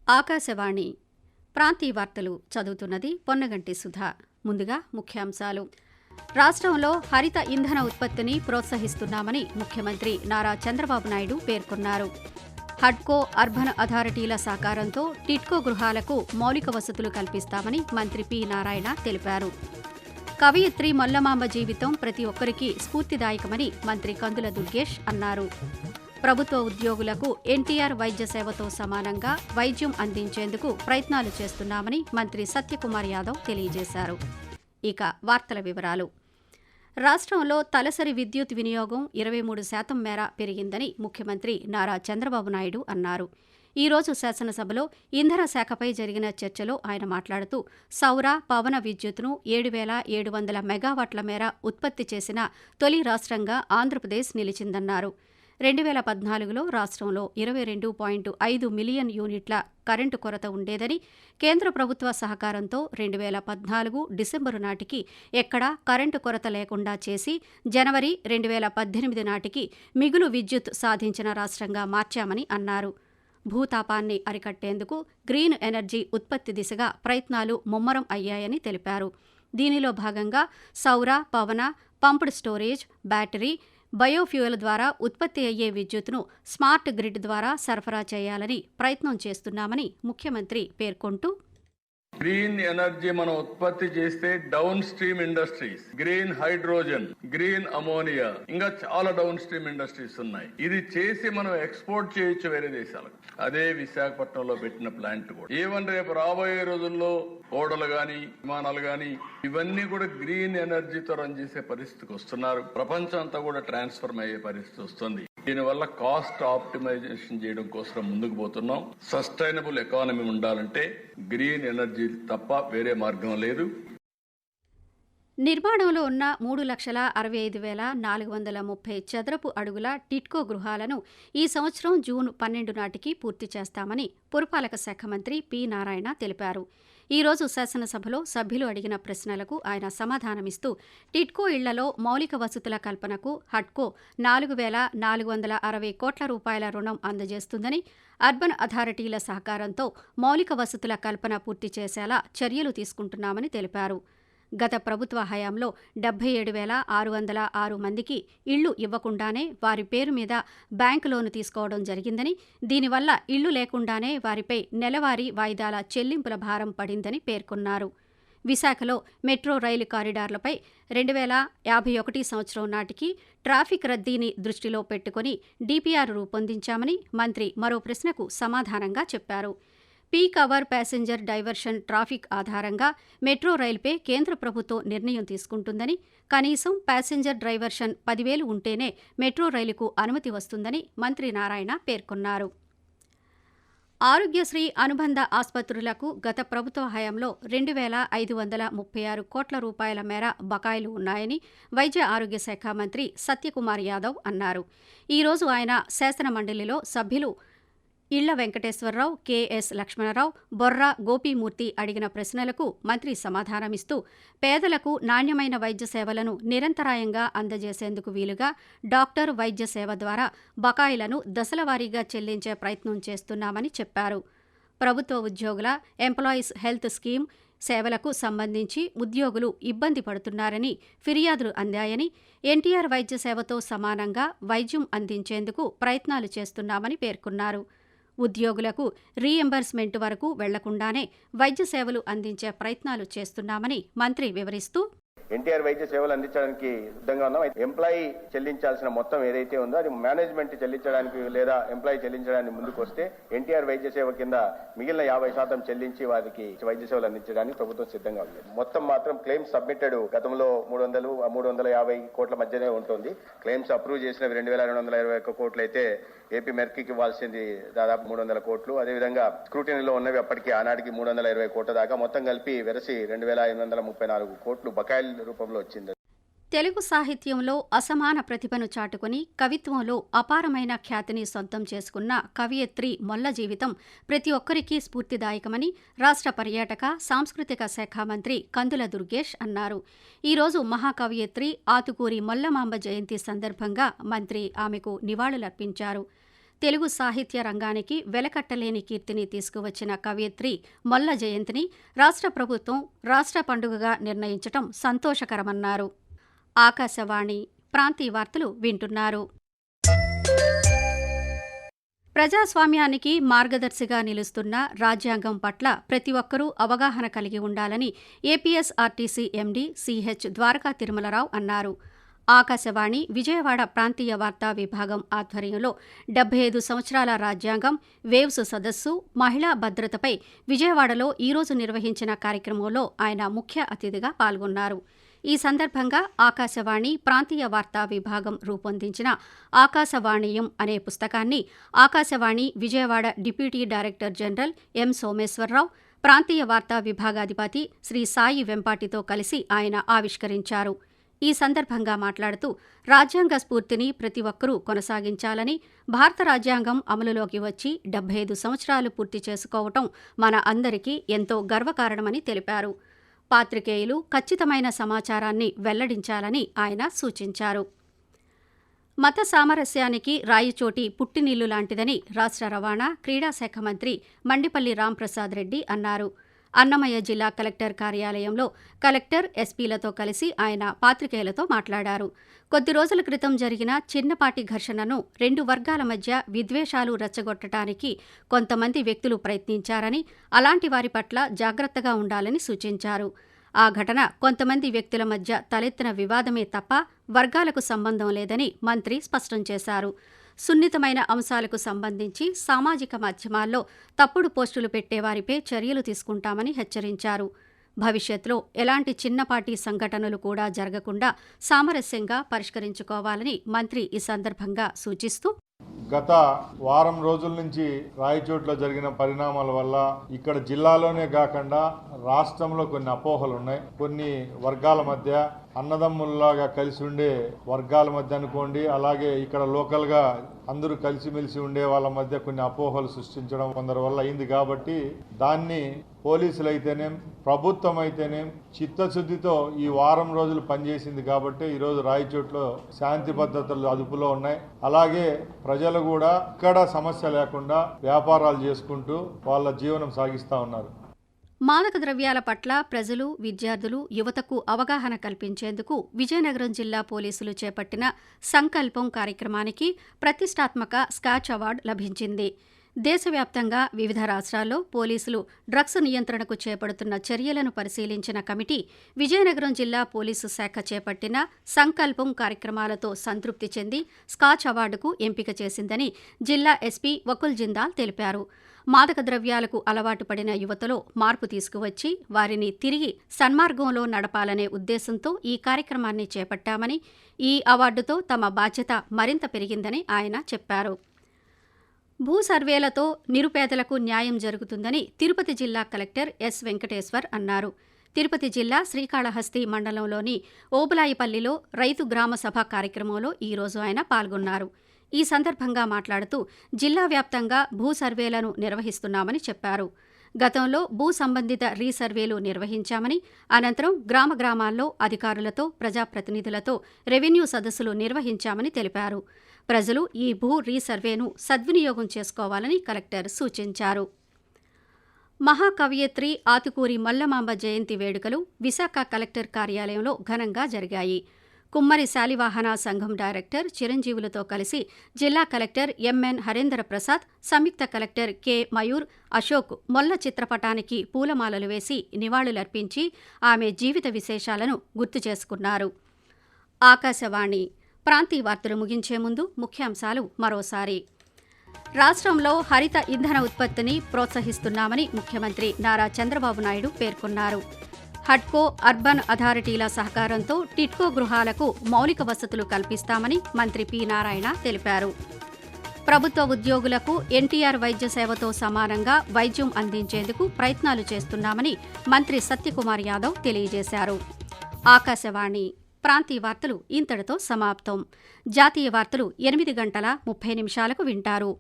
ఆకాశవాణి ప్రాంతీయ వార్తలు చదువుతున్నది పొన్నగంటి సుధా. ముందుగా ముఖ్యాంశాలు. రాష్ట్రంలో హరిత ఇంధన ఉత్పత్తిని ప్రోత్సహిస్తున్నామని ముఖ్యమంత్రి నారా చంద్రబాబు నాయుడు పేర్కొన్నారు. హడ్కో, అర్బన్ అథారిటీల సహకారంతో టిడ్కో గృహాలకు మౌలిక వసతులు కల్పిస్తామని మంత్రి పి నారాయణ తెలిపారు. కవయిత్రి మొల్లమాంబ జీవితం ప్రతి ఒక్కరికి స్ఫూర్తిదాయకమని మంత్రి కందుల దుర్గేష్ అన్నారు. ప్రభుత్వ ఉద్యోగులకు ఎన్టీఆర్ వైద్య సేవతో సమానంగా వైద్యం అందించేందుకు ప్రయత్నాలు చేస్తున్నామని మంత్రి సత్యకుమార్ యాదవ్ తెలియజేశారు. ఇక వార్తల వివరాలు. రాష్ట్రంలో తలసరి విద్యుత్ వినియోగం 23% మేర పెరిగిందని ముఖ్యమంత్రి నారా చంద్రబాబు నాయుడు అన్నారు. ఈ రోజు శాసనసభలో ఇంధన శాఖపై జరిగిన చర్చలో ఆయన మాట్లాడుతూ సౌర, పవన విద్యుత్తును 7,700 మెగావాట్ల మేర ఉత్పత్తి చేసిన తొలి రాష్ట్రంగా ఆంధ్రప్రదేశ్ నిలిచిందన్నారు. 2014లో రాష్ట్రంలో 22.5 మిలియన్ యూనిట్ల కరెంటు కొరత ఉండేదని, కేంద్ర ప్రభుత్వ సహకారంతో 2014 డిసెంబరు నాటికి ఎక్కడా కరెంటు కొరత లేకుండా చేసి జనవరి 2018 నాటికి మిగులు విద్యుత్ సాధించిన రాష్ట్రంగా మార్చామని అన్నారు. భూతాపాన్ని అరికట్టేందుకు గ్రీన్ ఎనర్జీ ఉత్పత్తి దిశగా ప్రయత్నాలు ముమ్మరం అయ్యాయని తెలిపారు. దీనిలో భాగంగా సౌర, పవన, పంప్డ్ స్టోరేజ్, బ్యాటరీ, బయోఫ్యూయల్ ద్వారా ఉత్పత్తి అయ్యే విద్యుత్తును స్మార్ట్ గ్రిడ్ ద్వారా సరఫరా చేయాలని ప్రయత్నం చేస్తున్నామని ముఖ్యమంత్రి పేర్కొంటూ, గ్రీన్ ఎనర్జీ మనం ఉత్పత్తి చేస్తే down stream industries, green hydrogen, green ammonia, ఇంకా చాలా డౌన్ స్ట్రీమ్ ఇండస్ట్రీస్ ఉన్నాయి. ఇది చేసి మనం ఎక్స్పోర్ట్ చేయొచ్చు వేరే దేశాలకు. అదే విశాఖపట్నంలో పెట్టిన ప్లాంట్ కూడా. ఈవెన్ రేపు రాబోయే రోజుల్లో ఓడలు గాని, విమానాలు గాని, ఇవన్నీ కూడా గ్రీన్ ఎనర్జీతో రన్ చేసే పరిస్థితికి వస్తున్నారు. ప్రపంచం అంతా కూడా ట్రాన్స్ఫర్మ్ అయ్యే పరిస్థితి వస్తుంది. దీనివల్ల కాస్ట్ ఆప్టిమైజేషన్ చేయడం కోసం ముందుకు పోతున్నాం. సస్టైనబుల్ ఎకానమీ ఉండాలంటే గ్రీన్ ఎనర్జీ తప్ప వేరే మార్గం లేదు. నిర్మాణంలో ఉన్న 3,65,430 చదరపు అడుగుల టిడ్కో గృహాలను ఈ సంవత్సరం జూన్ 12 నాటికి పూర్తి చేస్తామని పురపాలక శాఖ మంత్రి పి నారాయణ తెలిపారు. ఈ రోజు శాసనసభలో సభ్యులు అడిగిన ప్రశ్నలకు ఆయన సమాధానమిస్తూ టిడ్కో ఇళ్లలో మౌలిక వసతుల కల్పనకు హడ్కో 4,460 కోట్ల రూపాయల రుణం అందజేస్తుందని, అర్బన్ అథారిటీల సహకారంతో మౌలిక వసతుల కల్పన పూర్తి చేసేలా చర్యలు తీసుకుంటున్నామని తెలిపారు. గత ప్రభుత్వ హయాంలో 77,606 మందికి ఇళ్లు ఇవ్వకుండానే వారి పేరు మీద బ్యాంకు లోను తీసుకోవడం జరిగిందని, దీనివల్ల ఇళ్లు లేకుండానే వారిపై నెలవారీ వాయిదాల చెల్లింపుల భారం పడిందని పేర్కొన్నారు. విశాఖలో మెట్రో రైలు కారిడార్లపై 2051 సంవత్సరం నాటికి ట్రాఫిక్ రద్దీని దృష్టిలో పెట్టుకుని డిపిఆర్ రూపొందించామని మంత్రి మరో ప్రశ్నకు సమాధానంగా చెప్పారు. Peak hour passenger diversion traffic ఆధారంగా మెట్రో రైలుపై కేంద్ర ప్రభుత్వం నిర్ణయం తీసుకుంటుందని, కనీసం ప్యాసింజర్ డైవర్షన్ 10,000 ఉంటేనే మెట్రో రైలుకు అనుమతి వస్తుందని మంత్రి నారాయణ పేర్కొన్నారు. ఆరోగ్యశ్రీ అనుబంధ ఆసుపత్రులకు గత ప్రభుత్వ హయాంలో 2,536 కోట్ల రూపాయల మేర బకాయిలు ఉన్నాయని వైద్య ఆరోగ్య శాఖ మంత్రి సత్యకుమార్ యాదవ్ అన్నారు. ఈ రోజు ఆయన శాసనమండలిలో సభ్యులు ఇళ్ల వెంకటేశ్వరరావు, కెఎస్ లక్ష్మణరావు, బొర్రా గోపీమూర్తి అడిగిన ప్రశ్నలకు మంత్రి సమాధానమిస్తూ పేదలకు నాణ్యమైన వైద్య సేవలను నిరంతరాయంగా అందజేసేందుకు వీలుగా డాక్టర్ వైద్య సేవ ద్వారా బకాయిలను దశలవారీగా చెల్లించే ప్రయత్నం చేస్తున్నామని చెప్పారు. ప్రభుత్వ ఉద్యోగుల ఎంప్లాయీస్ హెల్త్ స్కీమ్ సేవలకు సంబంధించి ఉద్యోగులు ఇబ్బంది పడుతున్నారని ఫిర్యాదులు అందాయని, ఎన్టీఆర్ వైద్య సేవతో సమానంగా వైద్యం అందించేందుకు ప్రయత్నాలు చేస్తున్నామని పేర్కొన్నారు. ఉద్యోగులకు రీఎంబర్స్మెంట్ వరకు వెళ్లకుండానే వైద్య సేవలు అందించే ప్రయత్నాలు చేస్తున్నామని మంత్రి వివరిస్తూ, ఎన్టీఆర్ వైద్య సేవలు అందించడానికి సిద్ధంగా ఉన్నాం. ఎంప్లాయీ చెల్లించాల్సిన మొత్తం ఏదైతే ఉందో అది మేనేజ్మెంట్ చెల్లించడానికి లేదా ఎంప్లాయీ చెల్లించడానికి ముందుకు వస్తే ఎన్టీఆర్ వైద్య సేవ కింద మిగిలిన 50% చెల్లించి వారికి వైద్య సేవలు అందించడానికి ప్రభుత్వం సిద్ధంగా ఉంది. మొత్తం మాత్రం క్లెయిమ్స్ సబ్మిటెడ్ గతంలో 350 కోట్ల మధ్యనే ఉంటుంది. క్లెయిమ్స్ అప్రూవ్ చేసినవి 2,221 కోట్లు అయితే ఏపీ మెర్కీకి ఇవ్వాల్సింది దాదాపు 300 కోట్లు. అదేవిధంగా స్క్రూటినీలో ఉన్నవి అప్పటికి ఆనాటికి 320 కోట్ల దాకా మొత్తం కలిపి వెరసి 2,834 కోట్లు బకాయిల రూపంలో వచ్చింది. తెలుగు సాహిత్యంలో అసమాన ప్రతిభను చాటుకుని కవిత్వంలో అపారమైన ఖ్యాతిని సొంతం చేసుకున్న కవయిత్రి మొల్ల జీవితం ప్రతి ఒక్కరికీ స్ఫూర్తిదాయకమని రాష్ట్ర పర్యాటక సాంస్కృతిక శాఖ మంత్రి కందుల దుర్గేష్ అన్నారు. ఈరోజు మహాకవయిత్రి ఆతుకూరి మొల్లమాంబ జయంతి సందర్భంగా మంత్రి ఆమెకు నివాళులర్పించారు. తెలుగు సాహిత్య రంగానికి వెలకట్టలేని కీర్తిని తీసుకువచ్చిన కవయిత్రి మొల్ల జయంతిని రాష్ట్ర ప్రభుత్వం రాష్ట్ర పండుగగా నిర్ణయించడం సంతోషకరమన్నారు. ఆకాశవాణి ప్రాంతీయ వార్తలు వింటున్నారు. ప్రజాస్వామ్యానికి మార్గదర్శిగా నిలుస్తున్న రాజ్యాంగం పట్ల ప్రతి ఒక్కరూ అవగాహన కలిగి ఉండాలని APSRTC MD CH Dwaraka Tirumalarao అన్నారు. ఆకాశవాణి విజయవాడ ప్రాంతీయ వార్తా విభాగం ఆధ్వర్యంలో 75 సంవత్సరాల రాజ్యాంగం వేవ్స్ సదస్సు మహిళా భద్రతపై విజయవాడలో ఈరోజు నిర్వహించిన కార్యక్రమంలో ఆయన ముఖ్య అతిథిగా పాల్గొన్నారు. ఈ సందర్భంగా ఆకాశవాణి ప్రాంతీయ వార్తా విభాగం రూపొందించిన ఆకాశవాణీయం అనే పుస్తకాన్ని Akashvani Vijayawada deputy director general M Someswararao, ప్రాంతీయ వార్తా విభాగాధిపతి శ్రీ సాయి వెంపాటితో కలిసి ఆయన ఆవిష్కరించారు. ఈ సందర్భంగా మాట్లాడుతూ రాజ్యాంగ స్ఫూర్తిని ప్రతి ఒక్కరూ కొనసాగించాలని, భారత రాజ్యాంగం అమలులోకి వచ్చి 75 సంవత్సరాలు పూర్తి చేసుకోవటం మన అందరికీ ఎంతో గర్వకారణమని తెలిపారు. పాత్రికేయులు ఖచ్చితమైన సమాచారాన్ని వెల్లడించాలని ఆయన సూచించారు. మత సామరస్యానికి రాయిచోటి పుట్టినిల్లు లాంటిదని రాష్ట్ర రవాణా, క్రీడా శాఖ మంత్రి మండిపల్లి రాంప్రసాద్ రెడ్డి అన్నారు. అన్నమయ్య జిల్లా కలెక్టర్ కార్యాలయంలో కలెక్టర్, ఎస్పీలతో కలిసి ఆయన పాత్రికేయులతో మాట్లాడారు. కొద్ది రోజుల క్రితం జరిగిన చిన్నపాటి ఘర్షణను 2 వర్గాల మధ్య విద్వేషాలు రెచ్చగొట్టడానికి కొంతమంది వ్యక్తులు ప్రయత్నించారని, అలాంటి వారి పట్ల జాగ్రత్తగా ఉండాలని సూచించారు. ఆ ఘటన కొంతమంది వ్యక్తుల మధ్య తలెత్తిన వివాదమే తప్ప వర్గాలకు సంబంధం లేదని మంత్రి స్పష్టం చేశారు. సున్నితమైన అంశాలకు సంబంధించి సామాజిక మాధ్యమాల్లో తప్పుడు పోస్టులు పెట్టేవారిపై చర్యలు తీసుకుంటామని హెచ్చరించారు. భవిష్యత్తులో ఎలాంటి చిన్నపాటి సంఘటనలు కూడా జరగకుండా సామరస్యంగా పరిష్కరించుకోవాలని మంత్రి ఈ సందర్భంగా సూచిస్తూ, గత వారం రోజుల నుంచి రాయచోట్లో జరిగిన పరిణామాల వల్ల ఇక్కడ జిల్లాలోనే కాకుండా రాష్ట్రంలో కొన్ని అపోహలు ఉన్నాయి. కొన్ని వర్గాల మధ్య అన్నదమ్ముల్లాగా కలిసి ఉండే వర్గాల మధ్య అనుకోండి, అలాగే ఇక్కడ లోకల్ గా అందరూ కలిసిమెలిసి ఉండే వాళ్ళ మధ్య కొన్ని అపోహలు సృష్టించడం కొందరి వల్ల అయింది. కాబట్టి దాన్ని పోలీసులు అయితేనేం, ప్రభుత్వం అయితేనేం చిత్తశుద్ధితో ఈ వారం రోజులు పనిచేసింది. కాబట్టి ఈరోజు రాయచోట్లో శాంతి భద్రతలు అదుపులో ఉన్నాయి. అలాగే ప్రజలు కూడా ఇక్కడ సమస్య లేకుండా వ్యాపారాలు చేసుకుంటూ వాళ్ళ జీవనం సాగిస్తూ ఉన్నారు. మాదక ద్రవ్యాల పట్ల ప్రజలు, విద్యార్థులు, యువతకు అవగాహన కల్పించేందుకు విజయనగరం జిల్లా పోలీసులు చేపట్టిన సంకల్పం కార్యక్రమానికి ప్రతిష్టాత్మక స్కాచ్ అవార్డు లభించింది. దేశవ్యాప్తంగా వివిధ రాష్ట్రాల్లో పోలీసులు డ్రగ్స్ నియంత్రణకు చేపడుతున్న చర్యలను పరిశీలించిన కమిటీ విజయనగరం జిల్లా పోలీసు శాఖ చేపట్టిన సంకల్పం కార్యక్రమాలతో సంతృప్తి చెంది స్కాచ్ అవార్డుకు ఎంపిక చేసిందని జిల్లా ఎస్పీ వకుల్ జిందాల్ తెలిపారు. మాదక ద్రవ్యాలకు అలవాటు పడిన యువతలో మార్పు తీసుకువచ్చి వారిని తిరిగి సన్మార్గంలో నడపాలనే ఉద్దేశంతో ఈ కార్యక్రమాన్ని చేపట్టామని, ఈ అవార్డుతో తమ బాధ్యత మరింత పెరిగిందని ఆయన చెప్పారు. భూ సర్వేలతో నిరుపేదలకు న్యాయం జరుగుతుందని తిరుపతి జిల్లా కలెక్టర్ ఎస్ వెంకటేశ్వర్ అన్నారు. తిరుపతి జిల్లా శ్రీకాళహస్తి మండలంలోని ఓబులాయిపల్లిలో రైతు గ్రామ సభ కార్యక్రమంలో ఈరోజు ఆయన పాల్గొన్నారు. ఈ సందర్భంగా మాట్లాడుతూ జిల్లా వ్యాప్తంగా భూ సర్వేలను నిర్వహిస్తున్నామని చెప్పారు. గతంలో భూ సంబంధిత రీసర్వేలు నిర్వహించామని, అనంతరం గ్రామాల్లో అధికారులతో, ప్రజాప్రతినిధులతో రెవెన్యూ సదస్సులు నిర్వహించామని తెలిపారు. ప్రజలు ఈ భూ రీసర్వేను సద్వినియోగం చేసుకోవాలని కలెక్టర్ సూచించారు. మహాకవయిత్రి ఆతుకూరి మల్లమాంబ జయంతి వేడుకలు విశాఖ కలెక్టర్ కార్యాలయంలో ఘనంగా జరిగాయి. కుమ్మరి శాలివాహన సంఘం డైరెక్టర్ చిరంజీవులతో కలిసి జిల్లా కలెక్టర్ ఎంఎన్ హరేంద్ర ప్రసాద్, సంయుక్త కలెక్టర్ కె మయూర్, అశోక్ మొల్ల చిత్రపటానికి పూలమాలలు వేసి నివాళులర్పించి ఆమె జీవిత విశేషాలను గుర్తు చేసుకున్నారు. ఆకాశవాణి ప్రాంతీయ వార్తలు ముగించే ముందు ముఖ్యాంశాలు మరోసారి. రాష్ట్రంలో హరిత ఇంధన ఉత్పత్తిని ప్రోత్సహిస్తున్నామని ముఖ్యమంత్రి నారా చంద్రబాబు నాయుడు పేర్కొన్నారు. హడ్కో, అర్బన్ అథారిటీల సహకారంతో టిట్కో గృహాలకు మౌలిక వసతులు కల్పిస్తామని మంత్రి పి నారాయణ తెలిపారు. ప్రభుత్వ ఉద్యోగులకు ఎన్టీఆర్ వైద్య సేవతో సమానంగా వైద్యం అందించేందుకు ప్రయత్నాలు చేస్తున్నామని మంత్రి సత్యకుమార్ యాదవ్ తెలియజేశారు. ఆకాశవాణి ప్రాంతీయ వార్తలు ఇంతటితో సమాప్తం. జాతీయ వార్తలు 8:30 వింటారు.